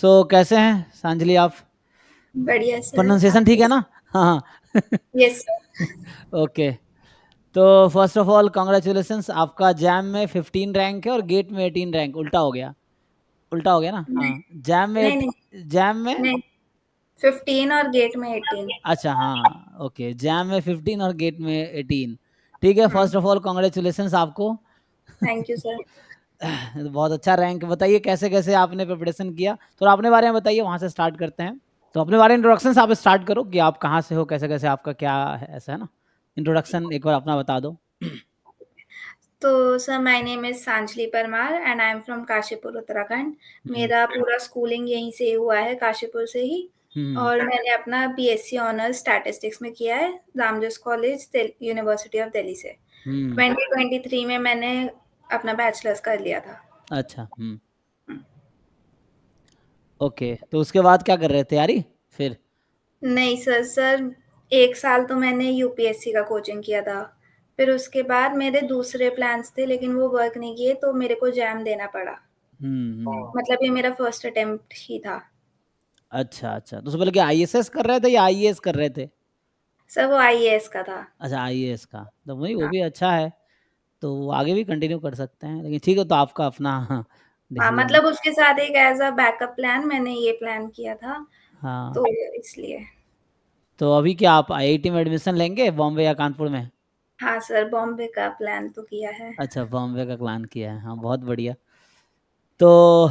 कैसे हैं सांजलि आप? बढ़िया सर, आप प्रोनाउंसिएशन ठीक है कैसे? ना? हाँ हाँ। Yes sir. ओके। तो फर्स्ट ऑफ ऑल कॉन्ग्रेचुलेशंस, आपका जैम में 15 रैंक है और गेट में 18 रैंक। उल्टा हो गया, उल्टा हो गया ना? नहीं हाँ, जैम में नहीं नहीं जैम में नहीं, 15 और गेट में 18। अच्छा, हाँ ओके, जैम में 15 और गेट में 18। ठीक है, फर्स्ट ऑफ ऑल कॉन्ग्रेचुलेशंस आपको। Thank you sir. बहुत अच्छा रैंक। बताइए कैसे कैसे आपने प्रिपरेशन किया, तो अपने बारे में बताइए, वहां से स्टार्ट करते हैं। तो अपने बारे में इंट्रोडक्शन से आप स्टार्ट करो कि आप कहाँ से हो, कैसे कैसे आपका क्या है, ऐसा है ना। इंट्रोडक्शन एक बार अपना बता दो। तो sir, my name is Sanjali Parmar and I am from Kashipur, Uttarakhand. Hmm मेरा पूरा स्कूलिंग यहीं से हुआ है, काशीपुर से ही। हम्म और मैंने अपना बीएससी ऑनर्स स्टैटिस्टिक्स में किया है, रामजोस कॉलेज, यूनिवर्सिटी ऑफ दिल्ली से। हम्म 2023 में मैंने अपना बैचलर्स कर लिया था। अच्छा। ओके, तो उसके बाद क्या कर रहे थे यारी फिर? नहीं सर, 1 साल तो मैंने यूपीएससी का कोचिंग किया था। फिर उसके बाद मेरे दूसरे प्लान्स थे, लेकिन वो वर्क नहीं किए, तो मेरे को जैम देना पड़ा। मतलब ये मेरा फर्स्ट अटेम्प्ट ही था। अच्छा अच्छा, तो उससे पहले क्या आईएसएस कर रहे थे या आईएएस कर रहे थे? सर वो आईएएस का था। अच्छा, आईएएस का, तो वही वो हाँ भी अच्छा है। तो वो आगे भी कंटिन्यू कर सकते हैं, लेकिन ठीक है, तो आपका अपना हाँ, डिसीजन। मतलब उसके साथ एक एज अ बैकअप प्लान मैंने ये प्लान किया था, हाँ, तो इसलिए। तो अभी क्या आप आईआईटी में एडमिशन लेंगे, बॉम्बे या कानपुर में? हाँ सर, बॉम्बे का प्लान तो किया है। अच्छा, बॉम्बे का प्लान किया है, हाँ बहुत बढ़िया। तो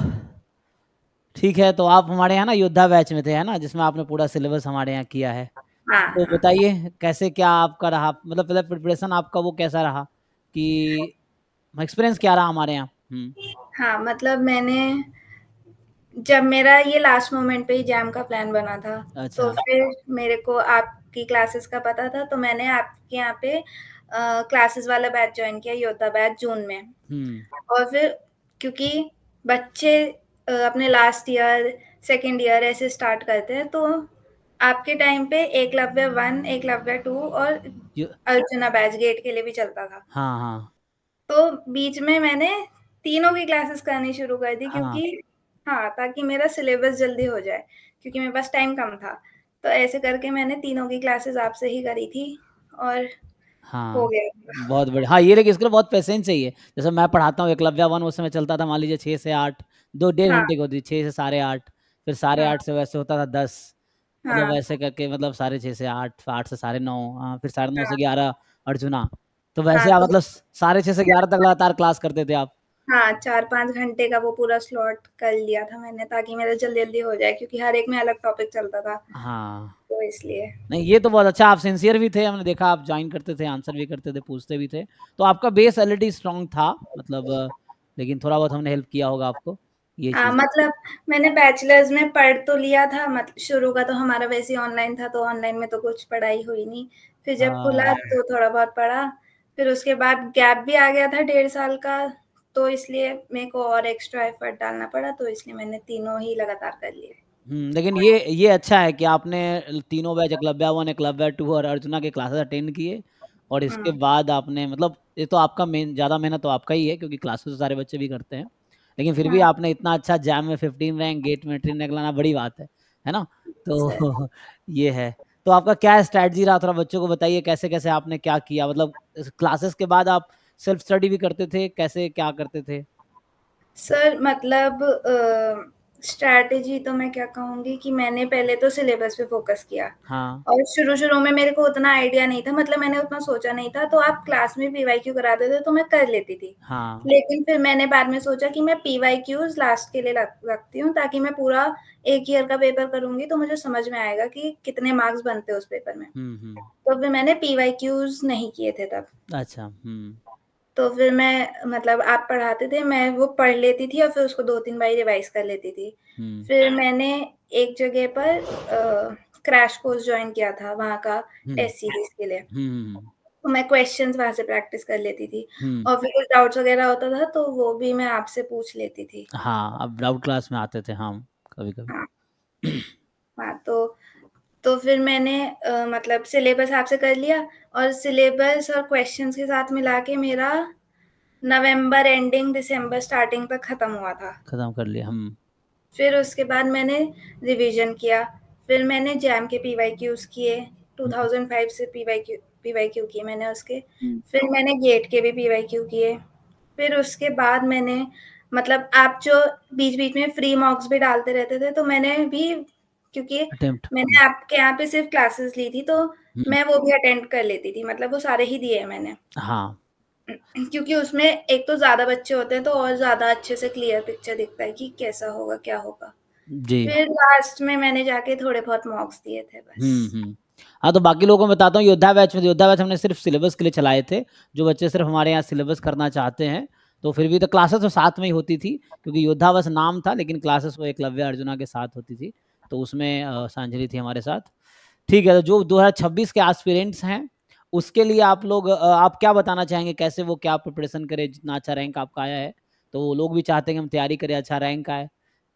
ठीक है, तो आप हमारे यहाँ ना योद्धा बैच में थे, है ना, जिसमें आपने पूरा सिलेबस हमारे यहाँ किया है। हाँ तो हाँ बताइए कैसे क्या आपका रहा, मतलब पहले प्रिपरेशन आपका वो कैसा रहा, कि एक्सपीरियंस क्या रहा हमारे यहाँ? हाँ, मतलब मैंने, जब मेरा ये लास्ट मोमेंट पे ही जैम का प्लान बना था, तो अच्छा। फिर मेरे को आपकी क्लासेस का पता था, तो मैंने आपके यहाँ पे क्लासेस वाला बैच ज्वाइन किया, योद्धा बैच, जून में। हम्म और फिर क्योंकि बच्चे अपने लास्ट ईयर, सेकेंड ईयर ऐसे स्टार्ट करते हैं, तो आपके टाइम पे एकलव्य 1, एकलव्य 2 और अर्जुना बैच गेट के लिए भी चलता था। हाँ हाँ तो बीच में मैंने तीनों की क्लासेस करनी शुरू कर दी, हाँ क्योंकि हाँ, ताकि मेरा सिलेबस जल्दी हो जाए, क्योंकि मेरे पास टाइम कम था। तो ऐसे करके मैंने तीनों की क्लासेस आपसे ही करी थी, और हो हाँ, गया। बहुत बढ़िया। हाँ, ये लेकिन इसके लिए बहुत पेशेंस चाहिए। जैसे मैं पढ़ाता हूँ एकलव्य वन, उस समय चलता था मान लीजिए 6 से 8, दो डेढ़ हाँ घंटे की होती, 6 से 8:30, फिर साढ़े हाँ आठ से वैसे होता था 10, मतलब हाँ वैसे करके, मतलब 6:30 से 8, 8 से 9:30, हाँ, फिर 9:30 से 11 अर्जुना। तो हाँ वैसे आप तो मतलब 6:30 से 11 तक लगातार क्लास करते थे आप? हाँ, 4-5 घंटे का वो पूरा स्लॉट कर लिया था मैंने, ताकि मेरा जल्दी जल्दी हो जाए, क्योंकि हर एक में अलग टॉपिक चलता था, हाँ, तो इसलिए। नहीं ये तो बहुत अच्छा, आप सिंसियर भी थे, हमने देखा आप ज्वाइन करते थे, आंसर भी करते थे, पूछते भी थे। तो आपका बेस ऑलरेडी स्ट्रांग था, मतलब लेकिन थोड़ा बहुत हमने हेल्प किया होगा आपको, ये हाँ, चीज़। मतलब मैंने बैचलर्स में पढ़ तो लिया था, मतलब शुरू का तो हमारा वैसे ही ऑनलाइन था, तो ऑनलाइन में तो कुछ पढ़ाई हुई नहीं। फिर जब खुला हाँ तो थोड़ा बहुत पढ़ा। फिर उसके बाद गैप भी आ गया था 1.5 साल का, तो इसलिए मेरे को और एक्स्ट्रा एफर्ट डालना पड़ा, तो इसलिए मैंने तीनों ही लगातार कर लिए। लेकिन ये अच्छा है कि आपने तीनों batch, Eklavya one, Eklavya two और अर्जुना के क्लासेस अटेंड किए, और इसके हुँ, बाद आपने, मतलब ये तो आपका मेन, ज़्यादा मेहनत तो आपका ही है, क्योंकि क्लासेस तो सारे बच्चे भी करते हैं। लेकिन फिर भी हाँ, आपने इतना अच्छा जैम में 15 रैंक, गेट में 18 रैंक लाना बड़ी बात है ना? सर। तो ये है। तो आपका क्या स्ट्रैटेजी रहा, थोड़ा बच्चों को बताइए कैसे कैसे आपने क्या किया, मतलब क्लासेस के बाद आप सेल्फ स्टडी भी करते थे, कैसे क्या करते थे? सर मतलब स्ट्रैटेजी तो मैं क्या कहूँगी कि मैंने पहले तो सिलेबस पे फ़ोकस किया, हाँ और शुरू-शुरू में मेरे को उतना आइडिया नहीं था, मतलब मैंने उतना सोचा नहीं था, तो आप क्लास में पीवाईक्यू कराते थे तो मैं कर लेती थी। हाँ लेकिन फिर मैंने बाद में सोचा कि मैं पीवाईक्यूज़ लास्ट के लिए रखती हूँ, ताकि मैं पूरा 1 ईयर का पेपर करूँगी तो मुझे समझ में आएगा कि कितने मार्क्स बनते हैं उस पेपर में। हम्म। तो फिर मैंने पीवाईक्यूज़ नहीं किए थे तब। अच्छा। तो फिर मैं, मतलब आप पढ़ाते थे, मैं वो पढ़ लेती थी और फिर उसको 2-3 बार रिवाइज़ कर लेती थी। हम्म फिर मैंने एक जगह पर क्रैश कोर्स जॉइन किया था वहाँ का, हम्म टेस्ट सीरीज़ के लिए। हम्म तो मैं क्वेश्चंस वहाँ से प्रैक्टिस कर लेती थी, हम्म और फिर कुछ डाउट्स वगैरह होता था तो वो भी मैं आपसे पूछ लेती थी। हाँ, अब डाउट क्लास में आते थे हम, कभी हाँ, कभी। हाँ, तो फिर मैंने मतलब सिलेबस आपसे कर लिया, और सिलेबस और क्वेश्चंस के साथ मिला के मेरा नवंबर एंडिंग, दिसंबर स्टार्टिंग तक खत्म हुआ था। खत्म कर लिया हम। फिर उसके बाद मैंने रिवीजन किया, फिर मैंने जैम के पीवाईक्यूज किए, 2005 से पीवाईक्यू किए मैंने उसके, फिर मैंने गेट के भी पीवाईक्यू किए, फिर उसके बाद मैंने मतलब आप जो बीच-बीच में फ्री मॉक्स भी डालते रहते थे, तो मैंने भी क्योंकि अटेम्प्ट। मैंने आपके यहाँ पे सिर्फ क्लासेस ली थी, तो मैं वो भी अटेंड कर लेती थी, मतलब वो सारे ही दिए हैं मैंने। हाँ। क्योंकि उसमें एक तो ज़्यादा बच्चे होते हैं, तो और ज़्यादा अच्छे से क्लियर पिक्चर दिखता है कि कैसा होगा, क्या होगा। जी। फिर लास्ट में मैंने जाके थोड़े बहुत मॉक्स दिए थे बस। हाँ, तो बाकी लोगों को बताता हूँ, योद्धा बैच हमने सिर्फ सिलेबस के लिए चलाए थे। जो बच्चे सिर्फ हमारे यहाँ सिलेबस करना चाहते हैं, तो फिर भी तो क्लासेस तो साथ में ही होती थी, क्योंकि योद्धा बस नाम था, लेकिन क्लासेस वो एकलव्य अर्जुना के साथ होती थी। तो उसमें सांजलि थी हमारे साथ। ठीक है, तो जो 2026 के एस्पिरेंट्स हैं, उसके लिए आप लोग आप क्या बताना चाहेंगे, कैसे वो क्या प्रिपरेशन करें? जितना अच्छा रैंक आपका आया है, तो वो लोग भी चाहते हैं कि हम तैयारी करें, अच्छा रैंक आए,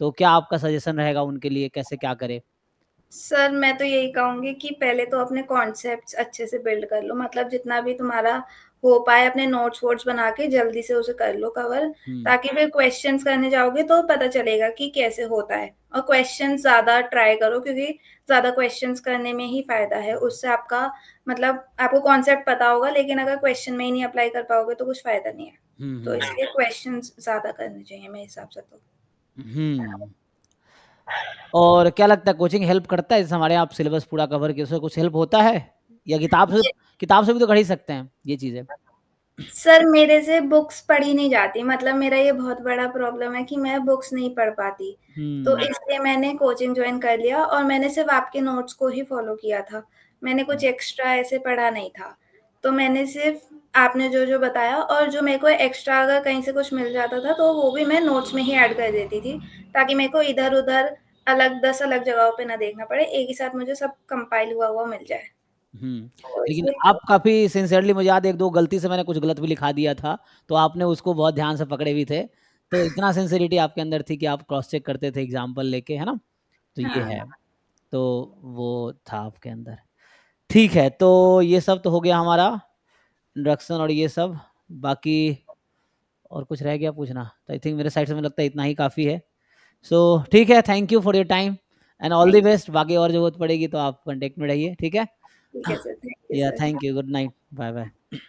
तो क्या आपका सजेशन रहेगा उनके लिए, कैसे क्या करें? सर मैं तो यही कहूँगी कि पहले तो अपने कॉन्सेप्ट्स अच्छे से बिल्ड कर लो, मतलब जितना भी तुम्हारा हो पाए अपने नोट्स वोट्स बना के जल्दी से उसे कर लो कवर, ताकि फिर क्वेश्चंस करने जाओगे तो पता चलेगा कि कैसे होता है। और क्वेश्चंस ज़्यादा ट्राई करो, क्योंकि ज़्यादा क्वेश्चंस करने में ही फ़ायदा है। उससे आपका मतलब आपको कॉन्सेप्ट पता होगा, लेकिन अगर क्वेश्चन में ही नहीं अप्लाई कर पाओगे तो कुछ फ़ायदा नहीं है। तो इसलिए क्वेश्चंस ज़्यादा करने चाहिए मेरे हिसाब से तो। और क्या लगता है, कोचिंग हेल्प करता है? जैसे हमारे यहाँ आप सिलेबस पूरा कवर किए, उससे कुछ हेल्प होता है, या किताब से भी तो कर ही सकते हैं ये चीजें? सर मेरे से बुक्स पढ़ी नहीं जाती, मतलब मेरा ये बहुत बड़ा प्रॉब्लम है कि मैं बुक्स नहीं पढ़ पाती। तो इसलिए मैंने कोचिंग ज्वाइन कर लिया और मैंने सिर्फ आपके नोट्स को ही फॉलो किया था। मैंने कुछ एक्स्ट्रा ऐसे पढ़ा नहीं था। तो मैंने सिर्फ आपने जो-जो बताया, और जो मेरे को एक्स्ट्रा अगर कहीं से कुछ मिल जाता था, तो वो भी मैं नोट्स में ही ऐड कर देती थी, ताकि मेरे को इधर-उधर अलग 10 अलग जगहों पे ना देखना पड़े, एक ही साथ मुझे सब कंपाइल हुआ हुआ मिल जाए। तो लेकिन इसलिए आप काफी सिंसियरली, मुझे याद है 1-2 गलती से मैंने कुछ गलत भी लिखा दिया था, तो आपने उसको बहुत ध्यान से पकड़े भी थे। तो इतना सिंसियरिटी आपके अंदर थी कि आप क्रॉस चेक करते थे एग्जाम्पल लेके, है ना? तो ये हाँ। है, तो वो था आपके अंदर। ठीक है, तो ये सब तो हो गया हमारा इंट्रोडक्शन और ये सब। बाकी और कुछ रह गया पूछना? तो आई थिंक मेरे साइड से मुझे लगता है इतना ही काफ़ी है। सो ठीक है, thank you for your time and all the thank best. बाकी और ज़रूरत पड़ेगी तो आप कॉन्टेक्ट में रहिए, ठीक है? ठीक है सर, थैंक यू या sir. Thank you, good night, bye bye.